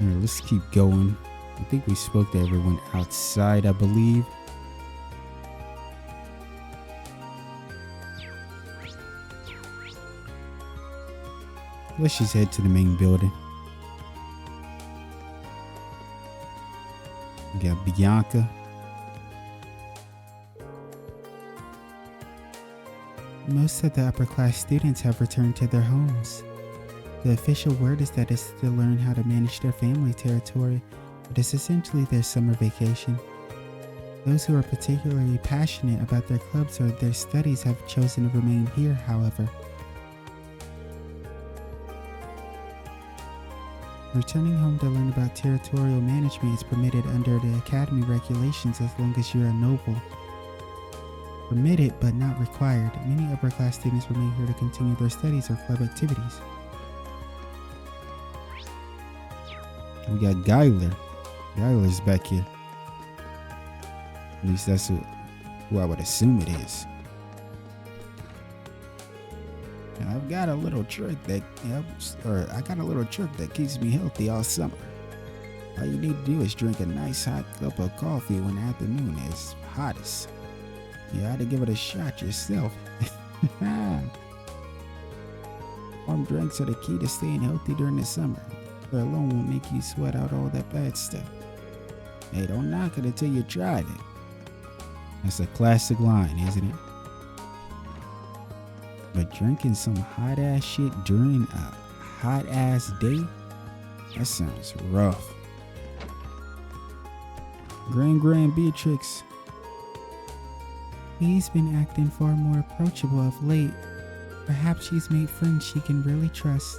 Alright, let's keep going. I think we spoke to everyone outside, I believe. Let's just head to the main building. We got Bianca. Most of the upper class students have returned to their homes. The official word is that it's to learn how to manage their family territory, but it's essentially their summer vacation. Those who are particularly passionate about their clubs or their studies have chosen to remain here, however. Returning home to learn about territorial management is permitted under the academy regulations as long as you're a noble. Permitted but not required, many upper class students remain here to continue their studies or club activities. We got Geiler. Geiler's back here. At least that's who I would assume it is. And I've got a little trick that keeps me healthy all summer. All you need to do is drink a nice hot cup of coffee when the afternoon is hottest. You had to give it a shot yourself. Warm drinks are the key to staying healthy during the summer. They alone won't make you sweat out all that bad stuff. Hey, don't knock it until you tried it. That's a classic line, isn't it? But drinking some hot ass shit during a hot ass day? That sounds rough. Grand Beatrix. He's been acting far more approachable of late. Perhaps she's made friends she can really trust.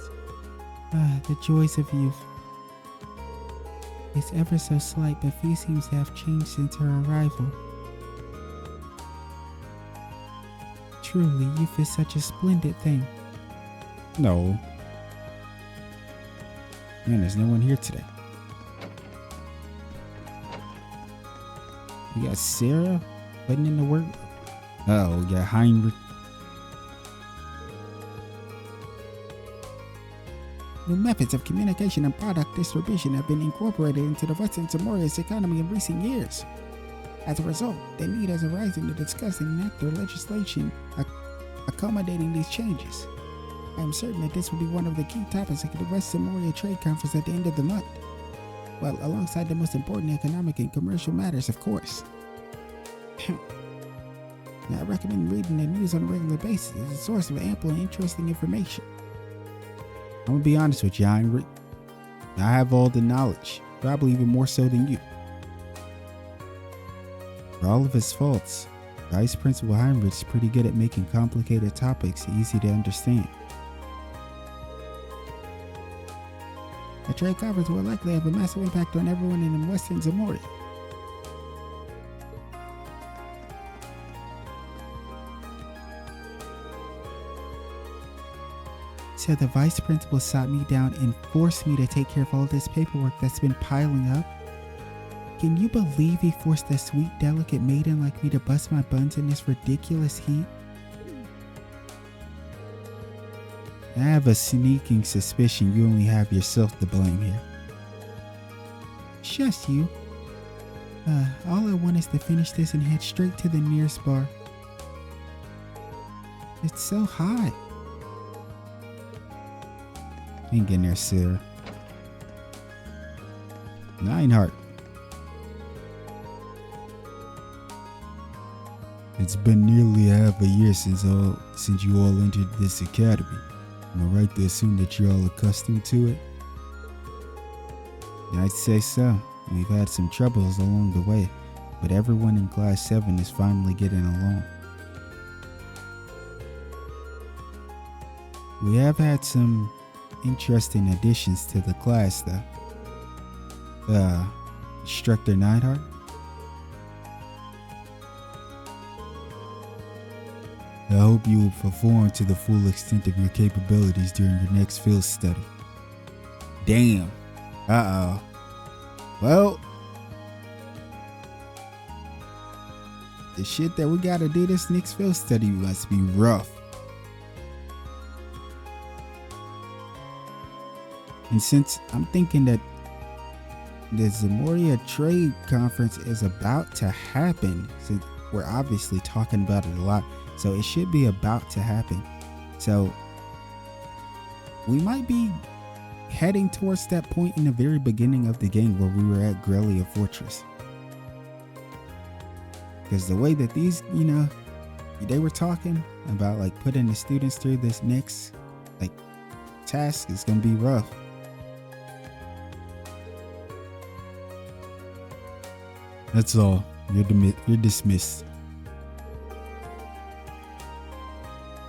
The joys of youth. It's ever so slight, but few seems to have changed since her arrival. Truly, youth is such a splendid thing. No. Man, there's no one here today. We got Sarah putting in the work. Oh, we got Heinrich. New methods of communication and product distribution have been incorporated into the Western Samoria's economy in recent years. As a result, the need has arisen to discuss and enact their legislation accommodating these changes. I am certain that this will be one of the key topics at the West Samoria Trade Conference at the end of the month. Well, alongside the most important economic and commercial matters, of course. Now, I recommend reading the news on a regular basis as a source of ample and interesting information. I'm gonna be honest with you, Heinrich. I have all the knowledge, probably even more so than you. For all of his faults, Vice Principal Heinrich is pretty good at making complicated topics easy to understand. The trade conference will likely have a massive impact on everyone in Western Zamoria. So the vice principal sat me down and forced me to take care of all this paperwork that's been piling up? Can you believe he forced a sweet, delicate maiden like me to bust my buns in this ridiculous heat? I have a sneaking suspicion you only have yourself to blame here. Just you. All I want is to finish this and head straight to the nearest bar. It's so hot. Hang in there, Sarah. Neithardt. It's been nearly half a year since you all entered this academy. Am I right to assume that you're all accustomed to it? I'd say so. We've had some troubles along the way, but everyone in Class 7 is finally getting along. We have had some interesting additions to the class, though. Instructor Neithardt? I hope you will perform to the full extent of your capabilities during your next field study. Damn. Uh-oh. Well, the shit that we gotta do this next field study must be rough. And since I'm thinking that the Zamoria Trade Conference is about to happen. So we're obviously talking about it a lot. So it should be about to happen. So we might be heading towards that point in the very beginning of the game where we were at Gelica Fortress. Because the way that these, they were talking about like putting the students through this next like task is going to be rough. That's all. You're dismissed.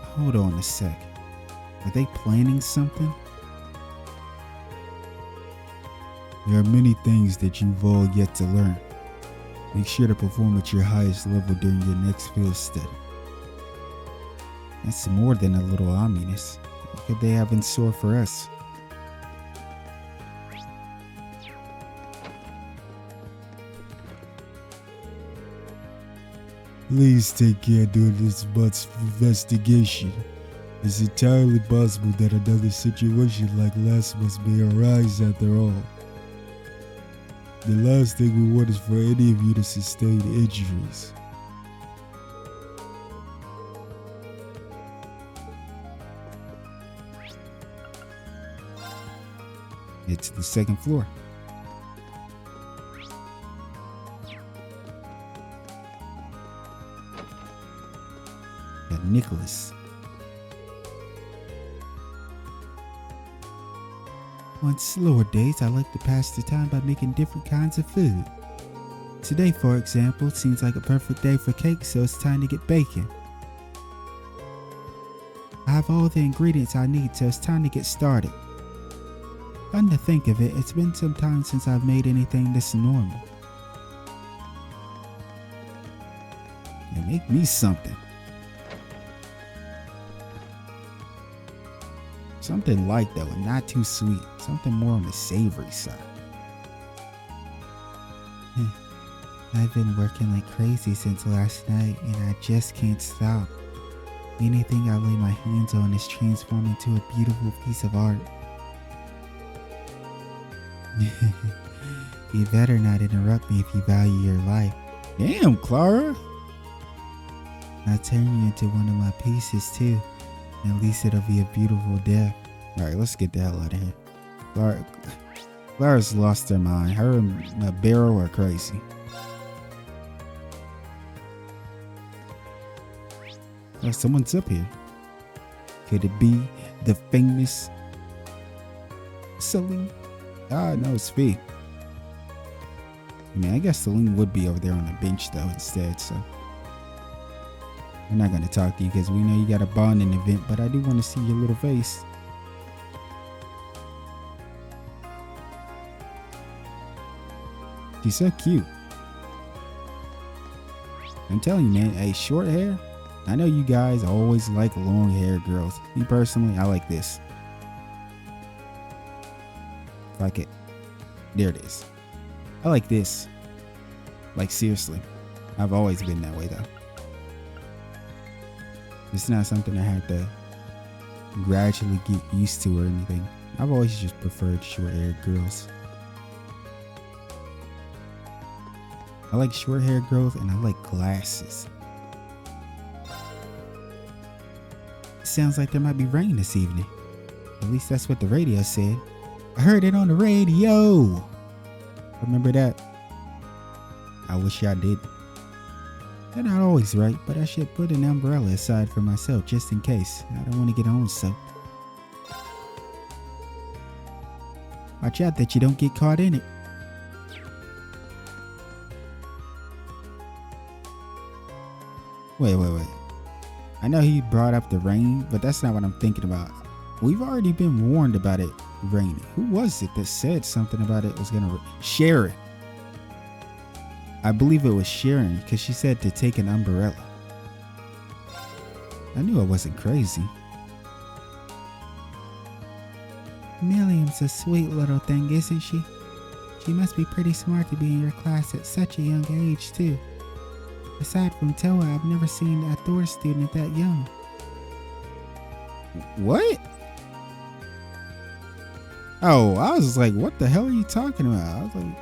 Hold on a sec. Are they planning something? There are many things that you've all yet to learn. Make sure to perform at your highest level during your next field study. That's more than a little ominous. What could they have in store for us? Please take care during this month's investigation. It's entirely possible that another situation like last month's may arise after all. The last thing we want is for any of you to sustain injuries. It's the second floor. Got Nicholas. On slower days, I like to pass the time by making different kinds of food. Today, for example, seems like a perfect day for cake, so it's time to get baking. I have all the ingredients I need, so it's time to get started. Come to think of it, it's been some time since I've made anything this normal. Yeah, make me something. Something light though, and not too sweet. Something more on the savory side. I've been working like crazy since last night, and I just can't stop. Anything I lay my hands on is transformed into a beautiful piece of art. You better not interrupt me if you value your life. Damn, Clara! I'll turn you into one of my pieces too. At least it'll be a beautiful death. Alright, let's get the hell out of here. Clara's lost her mind. Her and Barrow are crazy. Oh, someone's up here. Could it be the famous Celine? Ah, no, it's Fee. I mean, I guess Celine would be over there on the bench though instead, so. I'm not going to talk to you because we know you got a bonding event, but I do want to see your little face. She's so cute. I'm telling you, man, hey, short hair. I know you guys always like long hair girls. Me personally, I like this. Like it. There it is. I like this. Like seriously. I've always been that way though. It's not something I had to gradually get used to or anything. I've always just preferred short-haired girls. I like short-haired girls and I like glasses. Sounds like there might be rain this evening. At least that's what the radio said. I heard it on the radio. Remember that? I wish I did. They're not always right, but I should put an umbrella aside for myself just in case. I don't want to get on soaked. Watch out that you don't get caught in it. Wait. I know he brought up the rain, but that's not what I'm thinking about. We've already been warned about it raining. Who was it that said something about it was gonna Sharon. I believe it was Sharon because she said to take an umbrella. I knew I wasn't crazy. Milliam's a sweet little thing, isn't she? She must be pretty smart to be in your class at such a young age, too. Aside from Towa, I've never seen a Thor student that young. What? Oh, I was like, what the hell are you talking about? I was like,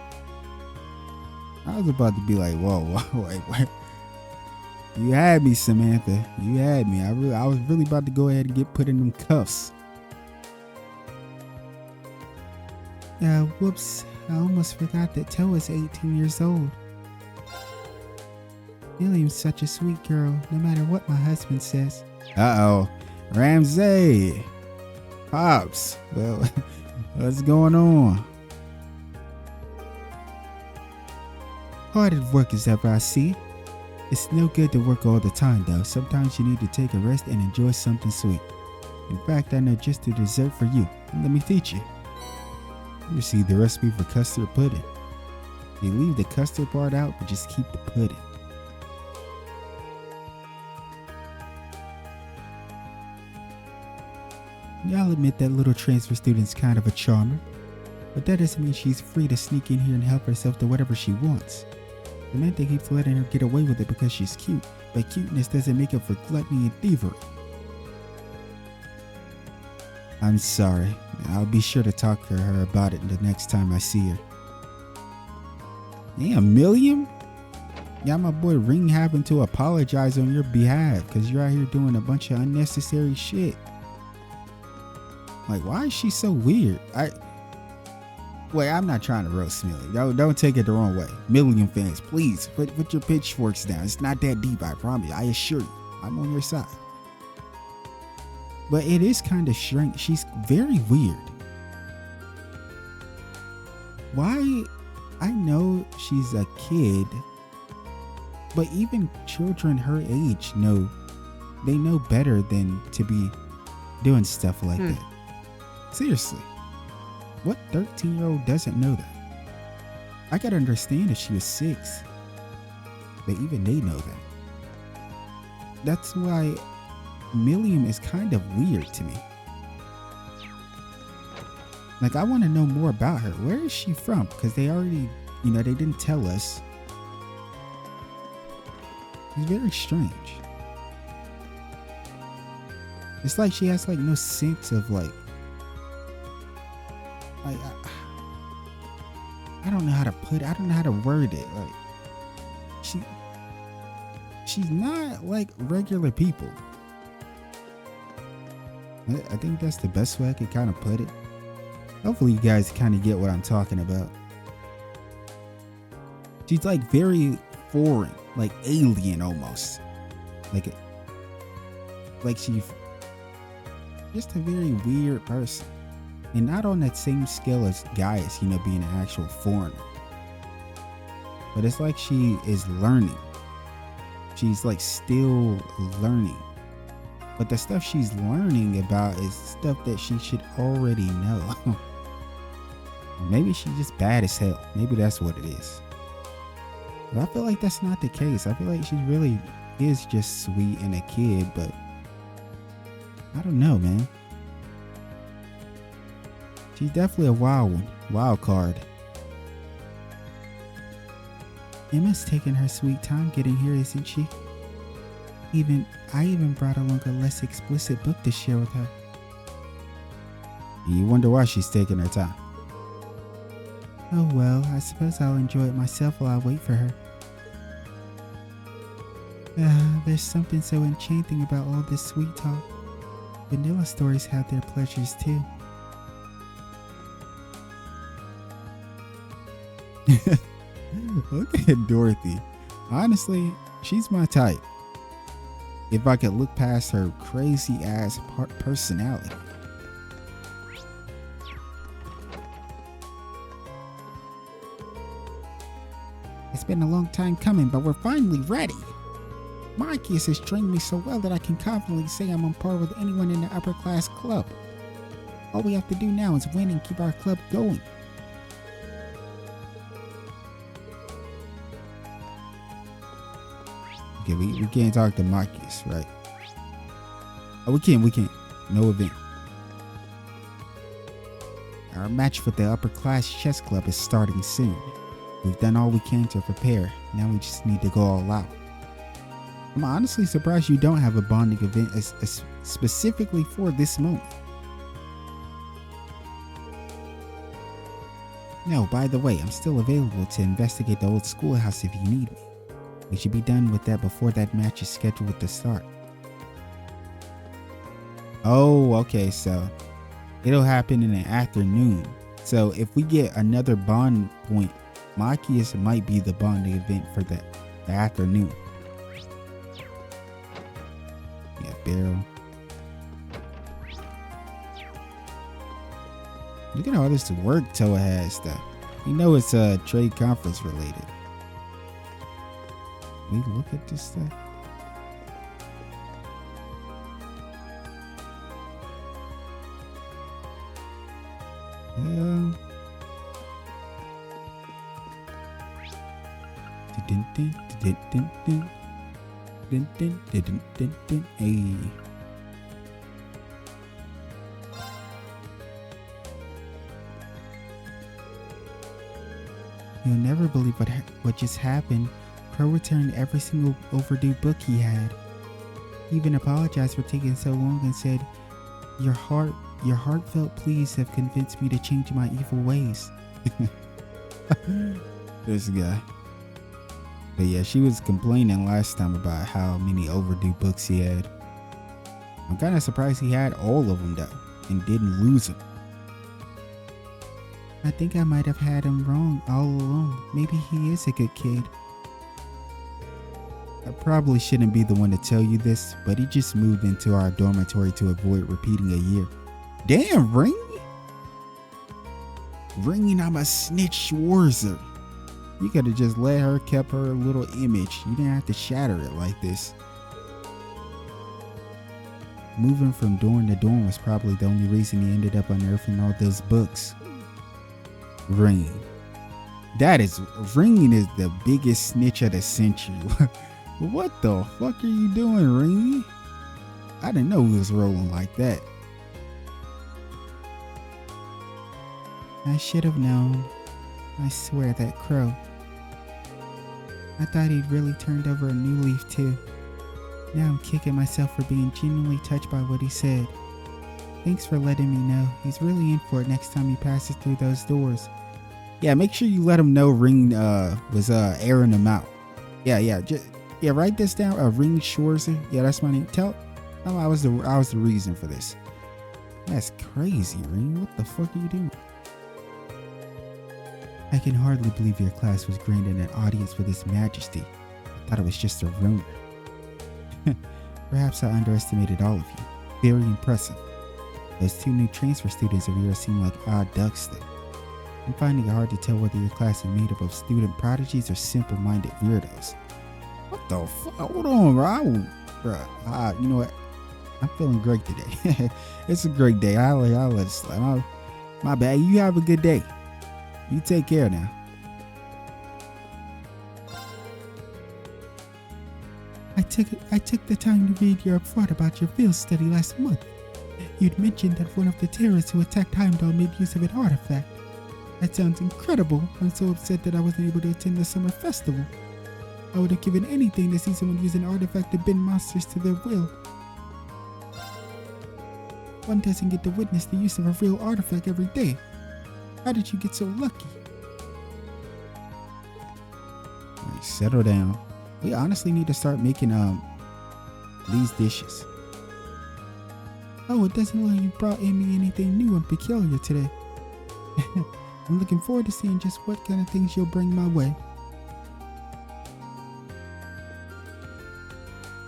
I was about to be like, whoa, wait. You had me, Samantha. You had me. I was really about to go ahead and get put in them cuffs. Whoops. I almost forgot that Towa's 18 years old. William's such a sweet girl, no matter what my husband says. Uh-oh. Ramsey. Pops. Well, what's going on? Hard at work as ever, I see. It's no good to work all the time, though. Sometimes you need to take a rest and enjoy something sweet. In fact, I know just the dessert for you. Let me teach you. You received the recipe for custard pudding. You leave the custard part out, but just keep the pudding. Y'all admit that little transfer student's kind of a charmer, but that doesn't mean she's free to sneak in here and help herself to whatever she wants. Samantha keeps letting her get away with it because she's cute, but cuteness doesn't make up for gluttony and thievery. I'm sorry. I'll be sure to talk to her about it the next time I see her. Damn, Milliam? Yeah, my boy Ring having to apologize on your behalf because you're out here doing a bunch of unnecessary shit. Like, why is she so weird? I'm not trying to roast Millie. Don't take it the wrong way. Milliam fans, please put your pitchforks down. It's not that deep, I promise. I assure you. I'm on your side. But it is kind of strange. She's very weird. Why? I know she's a kid, but even children her age know better than to be doing stuff like that. Seriously. What 13-year-old doesn't know that? I could understand if she was 6, but even they know that. That's why Milliam is kind of weird to me. Like, I want to know more about her. Where is she from? Because they already, they didn't tell us. It's very strange. It's like she has no sense of I don't know how to put it. I don't know how to word it. She's not like regular people. I think that's the best way I could kind of put it. Hopefully you guys kind of get what I'm talking about. She's very foreign, like alien almost. Like she's just a very weird person. And not on that same scale as Gaius, being an actual foreigner. But it's like she is learning. She's still learning. But the stuff she's learning about is stuff that she should already know. Maybe she's just bad as hell. Maybe that's what it is. But I feel like that's not the case. I feel like she really is just sweet and a kid, but I don't know, man. She's definitely a wild card. Emma's taking her sweet time getting here, isn't she? I even brought along a less explicit book to share with her. You wonder why she's taking her time. Oh well, I suppose I'll enjoy it myself while I wait for her. There's something so enchanting about all this sweet talk. Vanilla stories have their pleasures too. Look at Dorothy. Honestly, she's my type. If I could look past her crazy ass personality. It's been a long time coming, but we're finally ready. Marcus has trained me so well that I can confidently say I'm on par with anyone in the upper class club. All we have to do now is win and keep our club going. Okay, we can't talk to Marcus, right? Oh, we can't. No event. Our match for the upper class chess club is starting soon. We've done all we can to prepare. Now we just need to go all out. I'm honestly surprised you don't have a bonding event as specifically for this moment. No, by the way, I'm still available to investigate the old schoolhouse if you need me. We should be done with that before that match is scheduled to start. Oh, okay, so it'll happen in the afternoon. So if we get another bond point, my guess might be the bonding event for the afternoon. Yeah, barrel. Look at all this work Towa has though. You know it's trade conference related. We look at this stuff. Hey. You'll never believe what just happened. Crow returned every single overdue book he had. He even apologized for taking so long and said, Your heartfelt pleas have convinced me to change my evil ways. This guy. But yeah, she was complaining last time about how many overdue books he had. I'm kind of surprised he had all of them though, and didn't lose them. I think I might have had him wrong all along. Maybe he is a good kid. I probably shouldn't be the one to tell you this, but he just moved into our dormitory to avoid repeating a year. Damn, Ring! Ring, I'm a snitch Schwarzer. You could have just let her keep her little image. You didn't have to shatter it like this. Moving from dorm to dorm was probably the only reason he ended up unearthing all those books. Ring. Ring is the biggest snitch of the century. What the fuck are you doing, Ring? I didn't know he was rolling like that. I should have known. I swear that Crow. I thought he'd really turned over a new leaf too. Now I'm kicking myself for being genuinely touched by what he said. Thanks for letting me know. He's really in for it next time he passes through those doors. Yeah, make sure you let him know Ring was airing him out. Yeah, write this down. Ring Schwarzer. Yeah, that's my name. Tell him I was the reason for this. That's crazy, Ring. What the fuck are you doing? I can hardly believe your class was granted an audience with His Majesty. I thought it was just a rumor. Perhaps I underestimated all of you. Very impressive. Those two new transfer students of yours seem like odd ducks though. I'm finding it hard to tell whether your class is made up of student prodigies or simple-minded weirdos. What the fuck? Hold on, bro. You know what? I'm feeling great today. It's a great day. I'll let it slide. My bad. You have a good day. You take care now. I took the time to read your report about your field study last month. You'd mentioned that one of the terrorists who attacked Heimdall made use of an artifact. That sounds incredible. I'm so upset that I wasn't able to attend the summer festival. I would have given anything to see someone use an artifact to bend monsters to their will. One doesn't get to witness the use of a real artifact every day. How did you get so lucky? Alright, settle down. We honestly need to start making these dishes. Oh, it doesn't look like you brought in me anything new and peculiar today. I'm looking forward to seeing just what kind of things you'll bring my way.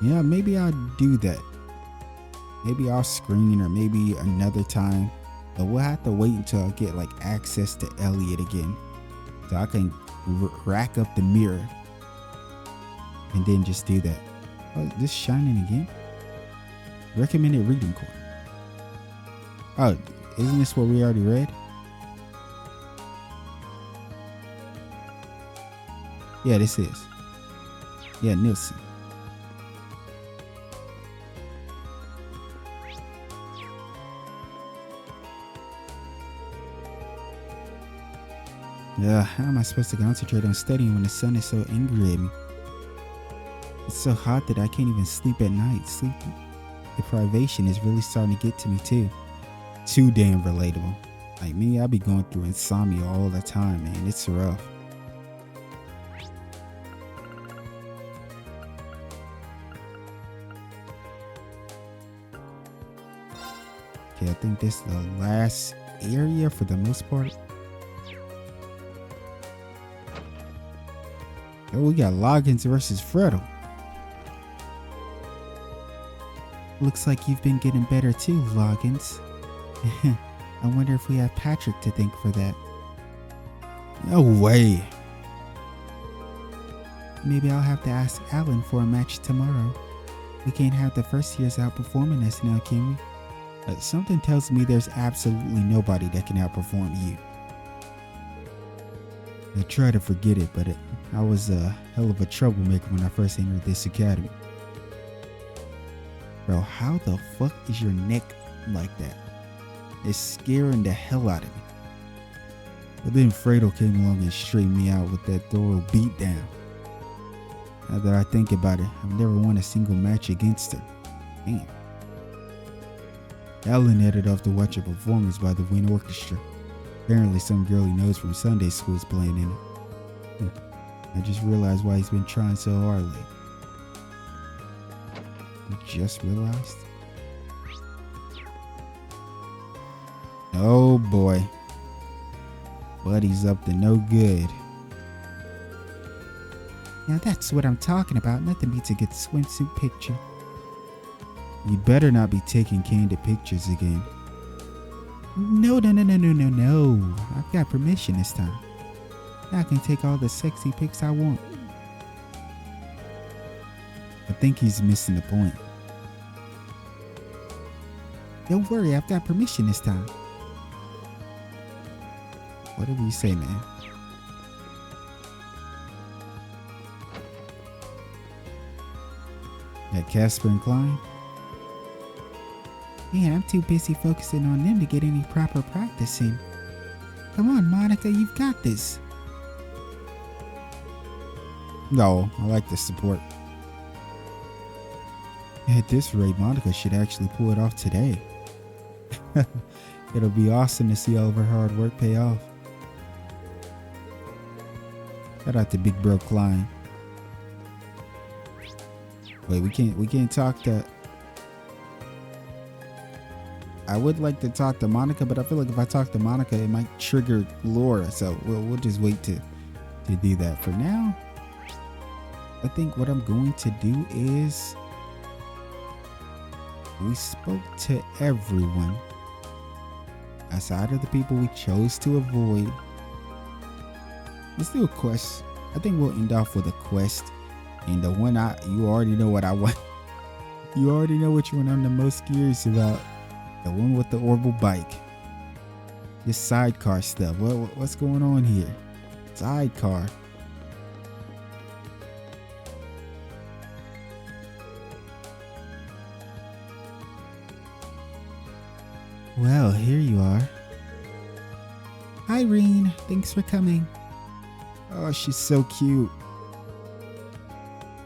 Yeah, maybe I'll do that. Maybe I'll screen or maybe another time. But we'll have to wait until I get like access to Elliot again. So I can rack up the mirror. And then just do that. Oh, this shining again? Recommended reading corner. Oh, isn't this what we already read? Yeah, this is. Yeah, Nielsen. Yeah, how am I supposed to concentrate on studying when the sun is so angry at me? It's so hot that I can't even sleep at night. Sleep deprivation is really starting to get to me too. Too damn relatable. Like me, I be going through insomnia all the time, man. It's rough. Okay, I think this is the last area for the most part. Oh, we got Loggins versus Freddle. Looks like you've been getting better too, Loggins. I wonder if we have Patrick to thank for that. No way. Maybe I'll have to ask Alan for a match tomorrow. We can't have the first years outperforming us now, can we? Something tells me there's absolutely nobody that can outperform you. I try to forget it, but I was a hell of a troublemaker when I first entered this academy. Bro, how the fuck is your neck like that? It's scaring the hell out of me. But then Fredo came along and straightened me out with that thorough beatdown. Now that I think about it, I've never won a single match against her. Damn. Alan headed off to watch a performance by the Wind Orchestra. Apparently some girl he knows from Sunday school is playing in it. I just realized why he's been trying so hard lately. You just realized? Oh boy. Buddy's up to no good. Now that's what I'm talking about. Nothing beats a good swimsuit picture. You better not be taking candid pictures again. No. I've got permission this time. Now I can take all the sexy pics I want. I think he's missing the point. Don't worry, I've got permission this time. Whatever you say, man. That Casper and Klein? Man, I'm too busy focusing on them to get any proper practice in. Come on, Monica, you've got this. No, I like the support. At this rate, Monica should actually pull it off today. It'll be awesome to see all of her hard work pay off. Shout out to Big Bro Klein. Wait, we can't talk to... I would like to talk to Monica, but I feel like if I talk to Monica, it might trigger Laura. So we'll just wait to do that. For now, I think what I'm going to do is... We spoke to everyone. Outside of the people we chose to avoid. Let's do a quest. I think we'll end off with a quest. And the one you already know what I want. You already know which one I'm the most curious about. The one with the orbital bike. This sidecar stuff. What's going on here? Sidecar. Well, here you are. Irene, thanks for coming. Oh, she's so cute.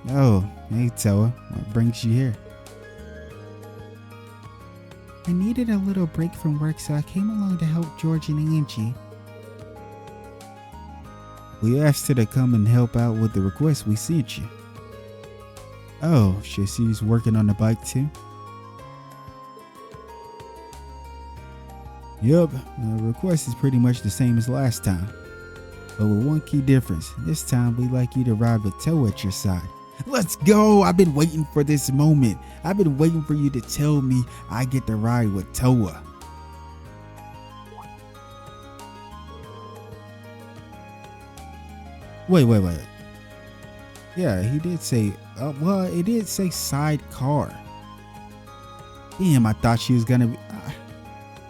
Oh, hey Towa, what brings you here? I needed a little break from work, so I came along to help George and Angie. We asked her to come and help out with the request we sent you. Oh, she's working on the bike too? Yep, the request is pretty much the same as last time. But with one key difference. This time we'd like you to ride with Towa at your side. Let's go! I've been waiting for this moment. I've been waiting for you to tell me I get to ride with Towa. Wait. Yeah, he did say, well, it did say sidecar. Damn, I thought she was gonna be...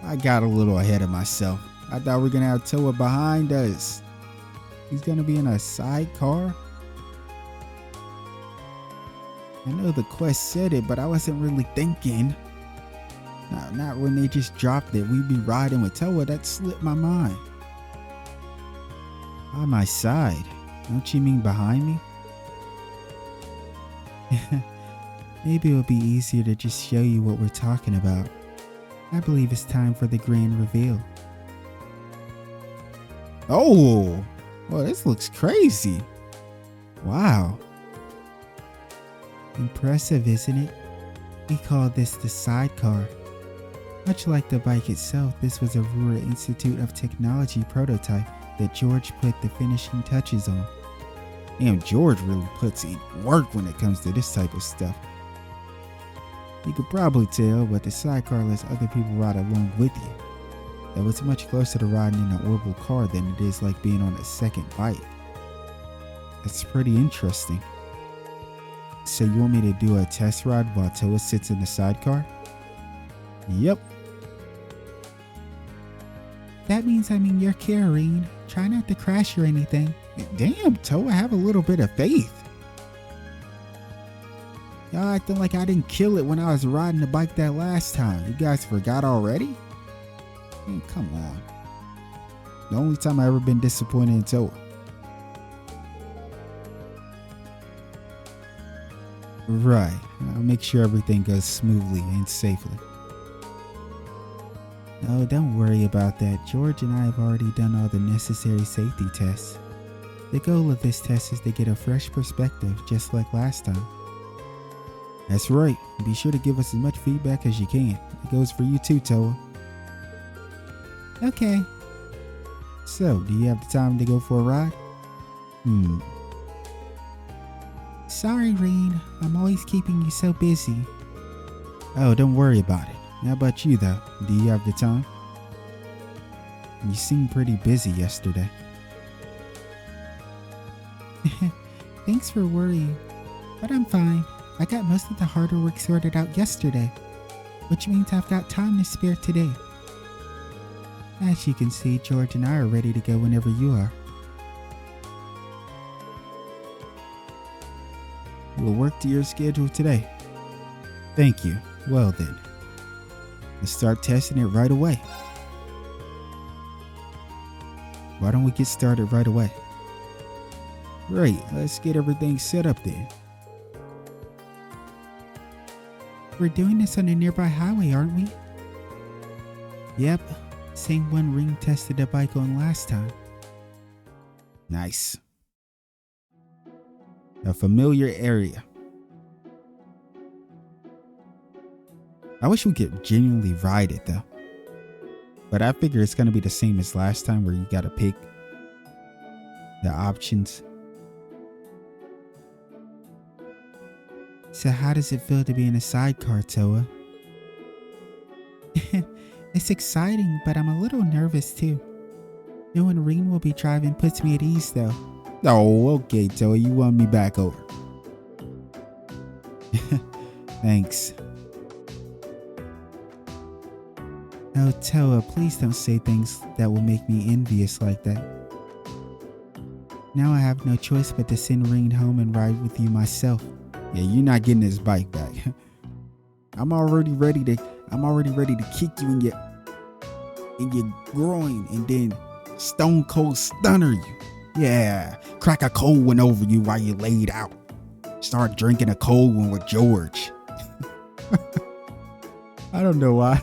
I got a little ahead of myself. I thought we were gonna have Towa behind us. He's gonna be in a sidecar? I know the quest said it, but I wasn't really thinking. Not when they just dropped it. We'd be riding with Towa. That slipped my mind. By my side? Don't you mean behind me? Maybe it would be easier to just show you what we're talking about. I believe it's time for the grand reveal. Oh, well, this looks crazy. Wow. Impressive, isn't it? We call this the Sidecar. Much like the bike itself, this was a Ruhr Institute of Technology prototype that George put the finishing touches on. Damn, George really puts in work when it comes to this type of stuff. You could probably tell, but the Sidecar lets other people ride along with you. That was much closer to riding in an orbital car than it is like being on a second bike. That's pretty interesting. So you want me to do a test ride while Towa sits in the Sidecar? Yep. That means I'm in your care, Reen. Try not to crash or anything. Damn, Towa, have a little bit of faith. Y'all acting like I didn't kill it when I was riding the bike that last time. You guys forgot already? Man, come on. The only time I ever been disappointed in Towa. Right. I'll make sure everything goes smoothly and safely. No, don't worry about that. George and I have already done all the necessary safety tests. The goal of this test is to get a fresh perspective, just like last time. That's right. Be sure to give us as much feedback as you can. It goes for you too, Towa. Okay. So, do you have the time to go for a ride? Sorry, Reen. I'm always keeping you so busy. Oh, don't worry about it. How about you, though? Do you have the time? You seemed pretty busy yesterday. Thanks for worrying, but I'm fine. I got most of the harder work sorted out yesterday, which means I've got time to spare today. As you can see, George and I are ready to go whenever you are. We'll work to your schedule today. Thank you. Well then, let's start testing it right away. Why don't we get started right away? Great, let's get everything set up then. We're doing this on a nearby highway, aren't we? Yep. Same one Ring tested the bike on last time. Nice. A familiar area. I wish we could genuinely ride it though. But I figure it's gonna be the same as last time where you gotta pick the options. So how does it feel to be in a sidecar, Towa? It's exciting, but I'm a little nervous too. Knowing Reen will be driving puts me at ease though. Oh, okay, Towa, you won me back over. Thanks. Oh, Towa, please don't say things that will make me envious like that. Now I have no choice but to send Reen home and ride with you myself. Yeah, you're not getting this bike back. I'm already ready to kick you in your groin and then stone cold stunner you. Yeah, crack a cold one over you while you laid out. Start drinking a cold one with George. I don't know why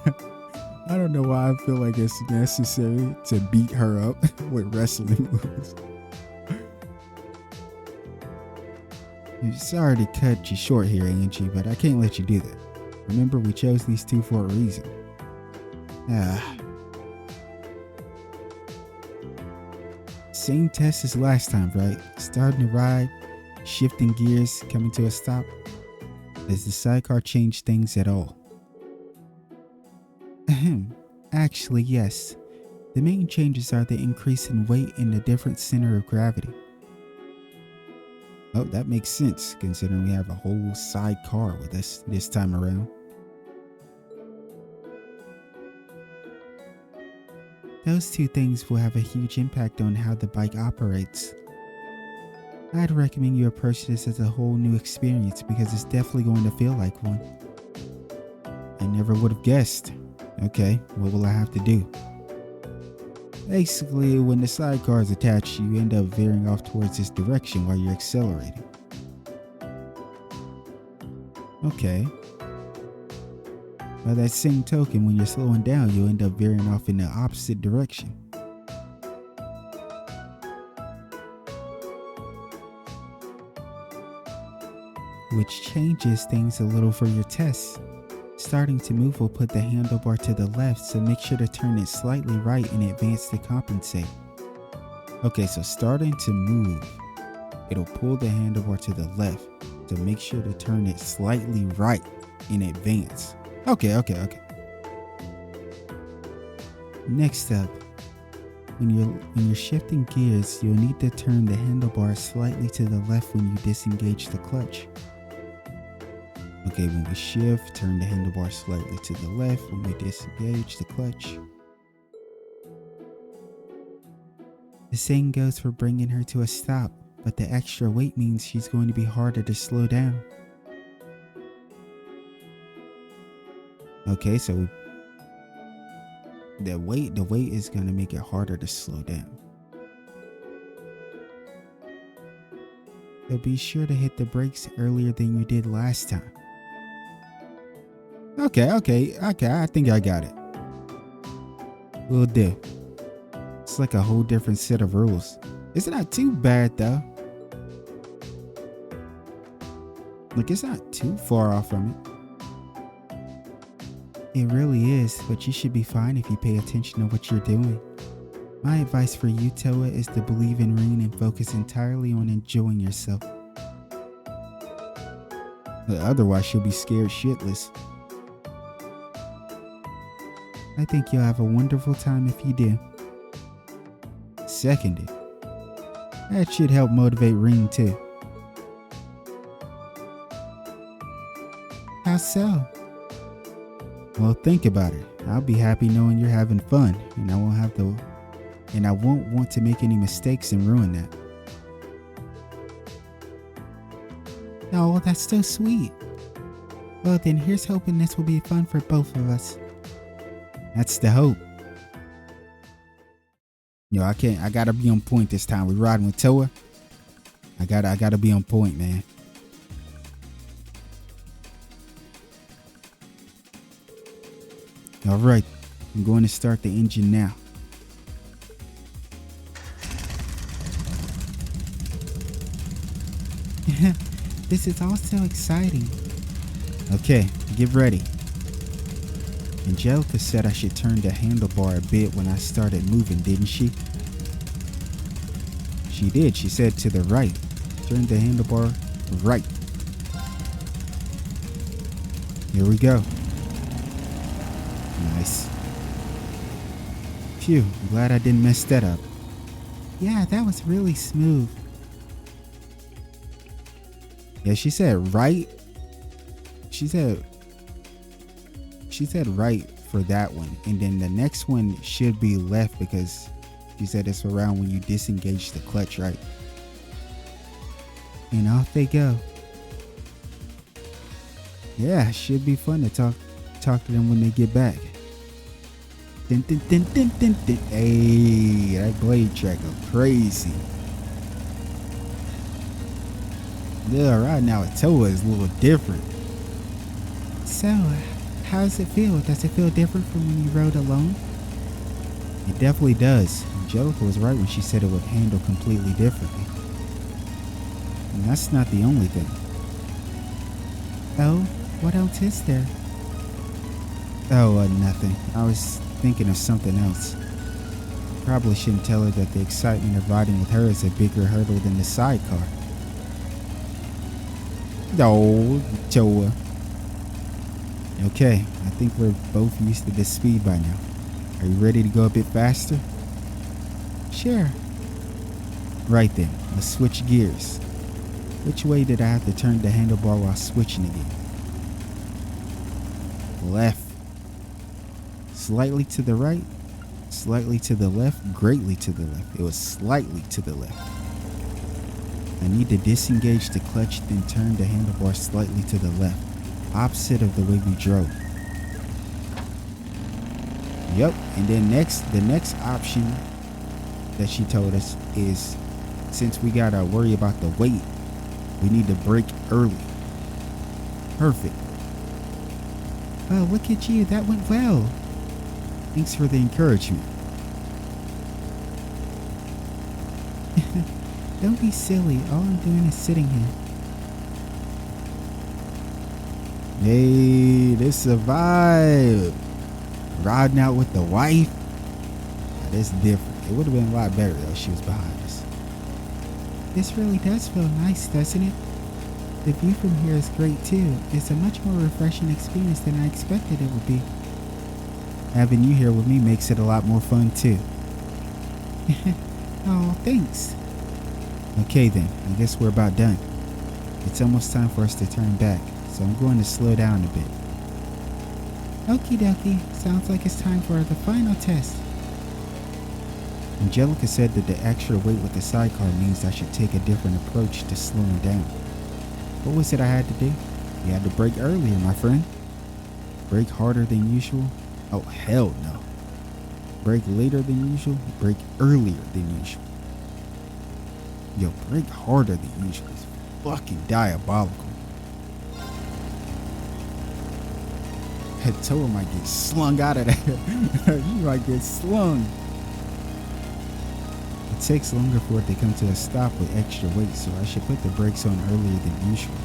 I feel like it's necessary to beat her up with wrestling moves. Sorry to cut you short here, Angie, but I can't let you do that. Remember, we chose these two for a reason. Same test as last time, right? Starting to ride, shifting gears, coming to a stop. Does the sidecar change things at all? Actually, yes. The main changes are the increase in weight and the different center of gravity. Oh, that makes sense, considering we have a whole sidecar with us this time around. Those two things will have a huge impact on how the bike operates. I'd recommend you approach this as a whole new experience because it's definitely going to feel like one. I never would have guessed. Okay, what will I have to do? Basically, when the sidecar is attached, you end up veering off towards this direction while you're accelerating. Okay. By that same token, when you're slowing down, you'll end up veering off in the opposite direction. which changes things a little for your test. Starting to move will put the handlebar to the left, so make sure to turn it slightly right in advance to compensate. Okay, so starting to move, it'll pull the handlebar to the left, so make sure to turn it slightly right in advance. Okay. Next up, when you're shifting gears, you'll need to turn the handlebar slightly to the left when you disengage the clutch. Okay, when we shift, turn the handlebar slightly to the left when we disengage the clutch. The same goes for bringing her to a stop, but the extra weight means she's going to be harder to slow down. Okay, so the weight is going to make it harder to slow down. So be sure to hit the brakes earlier than you did last time. Okay, I think I got it. Will do. It's like a whole different set of rules. It's not too bad though. Like, it's not too far off from it. It really is, but you should be fine if you pay attention to what you're doing. My advice for you, Towa, is to believe in Rin and focus entirely on enjoying yourself. Otherwise, you'll be scared shitless. I think you'll have a wonderful time if you do. Seconded. That should help motivate Rin too. How so? Well, think about it. I'll be happy knowing you're having fun, and I won't want to make any mistakes and ruin that. Oh, that's so sweet. Well, then here's hoping this will be fun for both of us. That's the hope. Yo, I gotta be on point this time. We riding with Towa. I gotta be on point, man. All right, I'm going to start the engine now. This is all so exciting. Okay, get ready. Gelica said I should turn the handlebar a bit when I started moving, didn't she? She did. She said to the right. Turn the handlebar right. Here we go. Nice. Phew, I'm glad I didn't mess that up. Yeah, that was really smooth. Yeah, she said right. She said right for that one. And then the next one should be left because she said it's around when you disengage the clutch, right? And off they go. Yeah, should be fun to talk to them when they get back. Dun, dun, dun, dun, dun, dun. Hey, that blade track go crazy. Yeah, right now with Towa is a little different. So, how does it feel? Does it feel different from when you rode alone? It definitely does. Gelica was right when she said it would handle completely differently. And that's not the only thing. Oh, what else is there? Oh, nothing. I was thinking of something else. Probably shouldn't tell her that the excitement of riding with her is a bigger hurdle than the sidecar. Oh, Towa. Okay, I think we're both used to this speed by now. Are you ready to go a bit faster? Sure. Right then, let's switch gears. Which way did I have to turn the handlebar while switching again? Left. Slightly to the right, slightly to the left, greatly to the left. It was slightly to the left. I need to disengage the clutch, then turn the handlebar slightly to the left, opposite of the way we drove. Yep, and then the next option that she told us is, since we gotta worry about the weight, we need to brake early. Perfect. Oh, look at you, that went well. Thanks for the encouragement. Don't be silly, all I'm doing is sitting here. Hey, this a vibe. Riding out with the wife. Now, that's different. It would have been a lot better though if she was behind us. This really does feel nice, doesn't it? The view from here is great too. It's a much more refreshing experience than I expected it would be. Having you here with me makes it a lot more fun too. Oh, thanks. Okay then, I guess we're about done. It's almost time for us to turn back, so I'm going to slow down a bit. Okie dokie, sounds like it's time for the final test. Gelica said that the extra weight with the sidecar means I should take a different approach to slowing down. What was it I had to do? You had to brake earlier, my friend. Brake harder than usual? Oh, hell no. Brake later than usual? Brake earlier than usual. Yo, brake harder than usual is fucking diabolical. That Towa might get slung out of there. She might get slung. It takes longer for it to come to a stop with extra weight, so I should put the brakes on earlier than usual.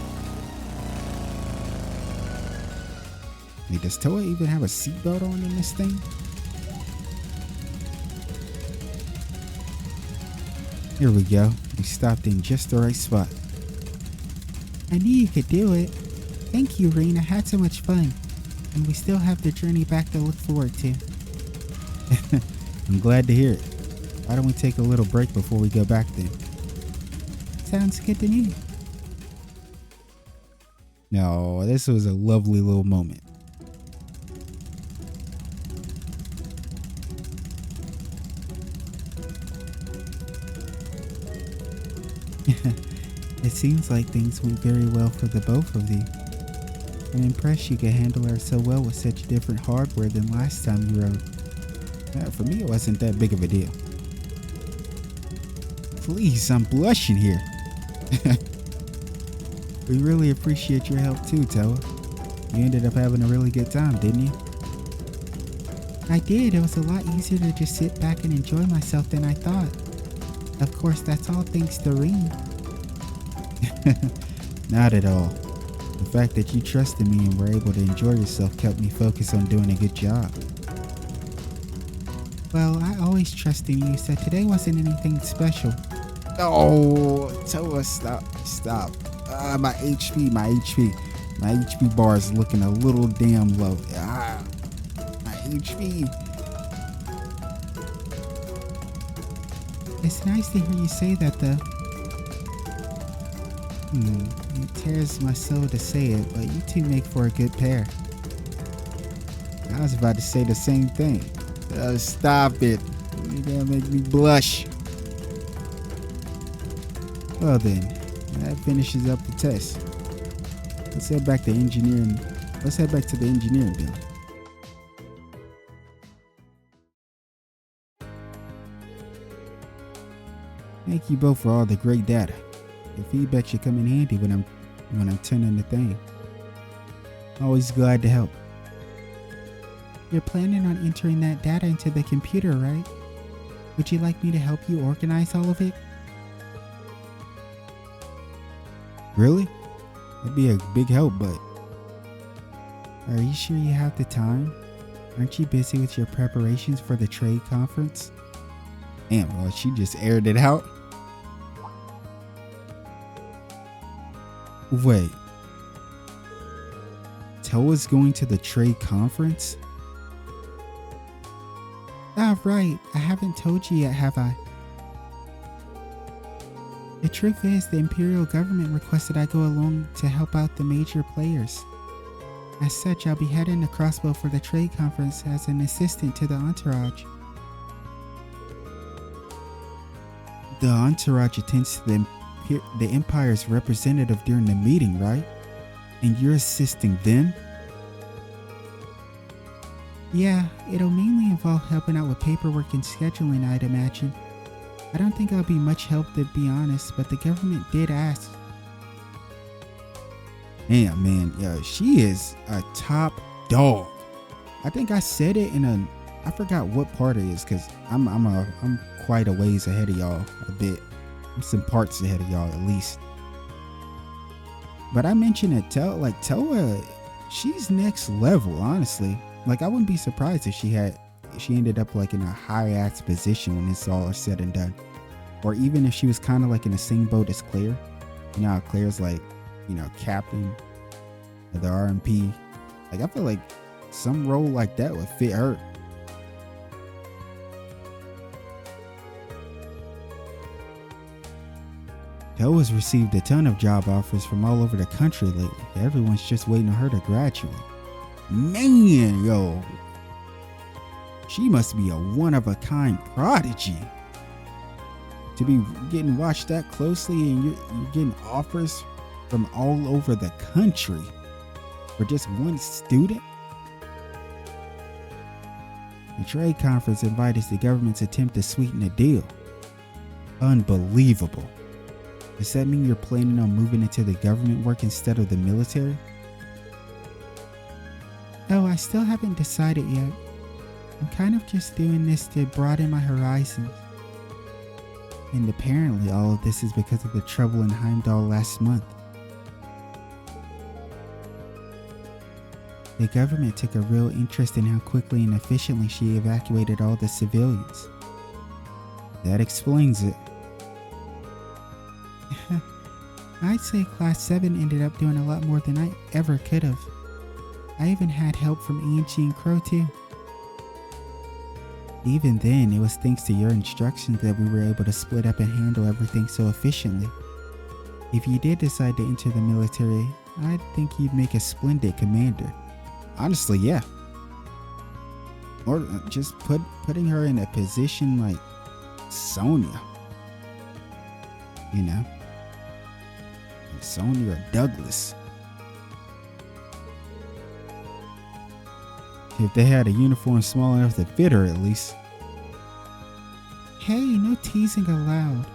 Hey, does Towa even have a seatbelt on in this thing? Here we go. We stopped in just the right spot. I knew you could do it. Thank you, Rain. I had so much fun. And we still have the journey back to look forward to. I'm glad to hear it. Why don't we take a little break before we go back then? Sounds good to me. No, this was a lovely little moment. It seems like things went very well for the both of you. I'm impressed you could handle her so well with such different hardware than last time you rode. For me, it wasn't that big of a deal. Please, I'm blushing here. We really appreciate your help too, Towa. You ended up having a really good time, didn't you? I did. It was a lot easier to just sit back and enjoy myself than I thought. Of course, that's all thanks to Ring. Not at all. The fact that you trusted me and were able to enjoy yourself kept me focused on doing a good job. Well, I always trust in you, so today wasn't anything special. Oh, Towa, stop. My HP bar is looking a little damn low. My HP. It's nice to hear you say that, though. It tears my soul to say it, but you two make for a good pair. I was about to say the same thing. Stop it. You're gonna make me blush. Well then, that finishes up the test. Let's head back to engineering. Let's head back to the engineering building. Thank you both for all the great data. Your feedback should come in handy when I'm turning the thing. Always glad to help. You're planning on entering that data into the computer, right? Would you like me to help you organize all of it? Really? That'd be a big help, but... Are you sure you have the time? Aren't you busy with your preparations for the trade conference? Damn, well, she just aired it out. Wait. Towa's going to the trade conference? Ah, right. I haven't told you yet, have I? The truth is, the Imperial government requested I go along to help out the major players. As such, I'll be heading to Crossbow for the trade conference as an assistant to the entourage. The entourage attends to the Empire's representative during the meeting, right? And you're assisting them? Yeah, it'll mainly involve helping out with paperwork and scheduling, I'd imagine. I don't think I'll be much help, to be honest, but the government did ask. Damn, man, yo, she is a top dog. I think I said it in I forgot what part it is, cause I'm quite a ways ahead of y'all, a bit. I'm some parts ahead of y'all at least. But I mentioned that Towa, she's next level, honestly. Like, I wouldn't be surprised if she ended up like in a high ass position when it's all said and done. Or even if she was kind of like in the same boat as Claire. You know how Claire's like, you know, captain of the RMP. Like, I feel like some role like that would fit her. Towa's received a ton of job offers from all over the country lately. Everyone's just waiting on her to graduate. Man, yo. She must be a one-of-a-kind prodigy. To be getting watched that closely and you're getting offers from all over the country for just one student? The trade conference invited the government's attempt to sweeten the deal. Unbelievable. Does that mean you're planning on moving into the government work instead of the military? Oh, I still haven't decided yet. I'm kind of just doing this to broaden my horizons. And apparently all of this is because of the trouble in Heimdall last month. The government took a real interest in how quickly and efficiently she evacuated all the civilians. That explains it. I'd say Class 7 ended up doing a lot more than I ever could have. I even had help from Angie and Crow too. Even then, it was thanks to your instructions that we were able to split up and handle everything so efficiently. If you did decide to enter the military, I think you'd make a splendid commander. Honestly, yeah. Or just putting her in a position like Sonya. You know? Sonya or Douglas. If they had a uniform small enough to fit her, at least. Hey, no teasing allowed.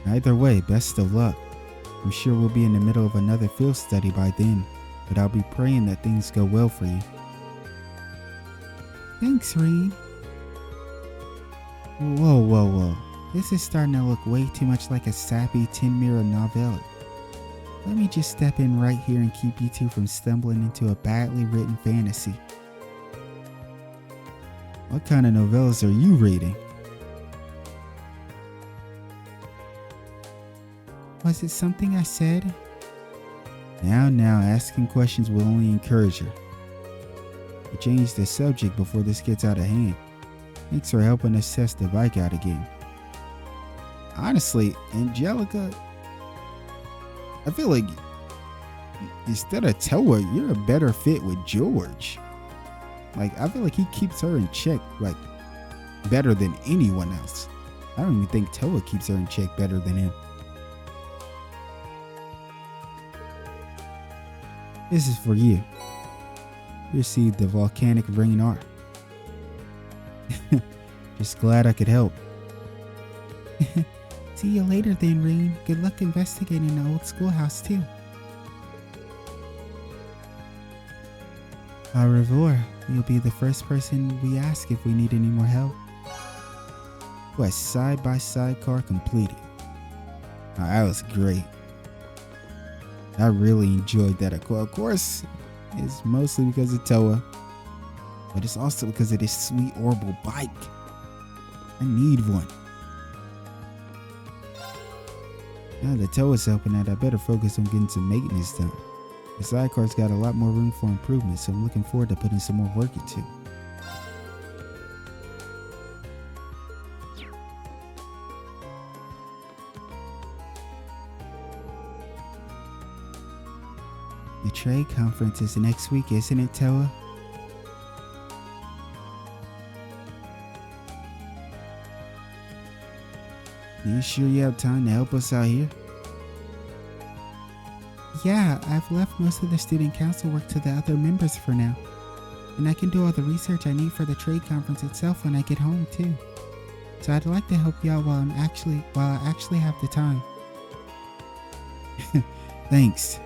Either way, best of luck. I'm sure we'll be in the middle of another field study by then, but I'll be praying that things go well for you. Thanks, Reed. Whoa. This is starting to look way too much like a sappy 10-mirror novella. Let me just step in right here and keep you two from stumbling into a badly written fantasy. What kind of novellas are you reading? Was it something I said? Now, asking questions will only encourage her. We change the subject before this gets out of hand. Thanks for helping us test the bike out again. Honestly, Angelica, I feel like instead of Towa, you're a better fit with George. Like, I feel like he keeps her in check, like, better than anyone else. I don't even think Towa keeps her in check better than him. This is for you. You received the volcanic ring art. Just glad I could help. See you later then, Reed. Good luck investigating the old schoolhouse too. Au revoir. You'll be the first person we ask if we need any more help. Quest side-by-side car completed. Oh, that was great. I really enjoyed that. Of course, it's mostly because of Towa, but it's also because of this sweet orbital bike. I need one. Now that Towa's helping out, I better focus on getting some maintenance done. The sidecar's got a lot more room for improvement, so I'm looking forward to putting some more work into it. The trade conference is next week, isn't it, Towa? You sure you have time to help us out here? Yeah, I've left most of the student council work to the other members for now. And I can do all the research I need for the trade conference itself when I get home too. So I'd like to help you out while I actually have the time. Thanks.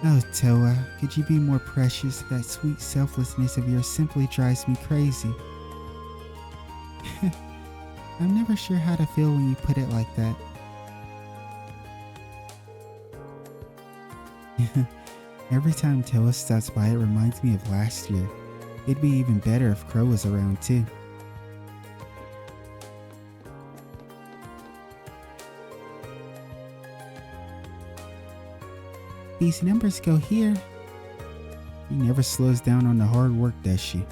Oh, Towa, could you be more precious? That sweet selflessness of yours simply drives me crazy. I'm never sure how to feel when you put it like that. Every time Towa stops by, it reminds me of last year. It'd be even better if Crow was around too. These numbers go here. She never slows down on the hard work, does she?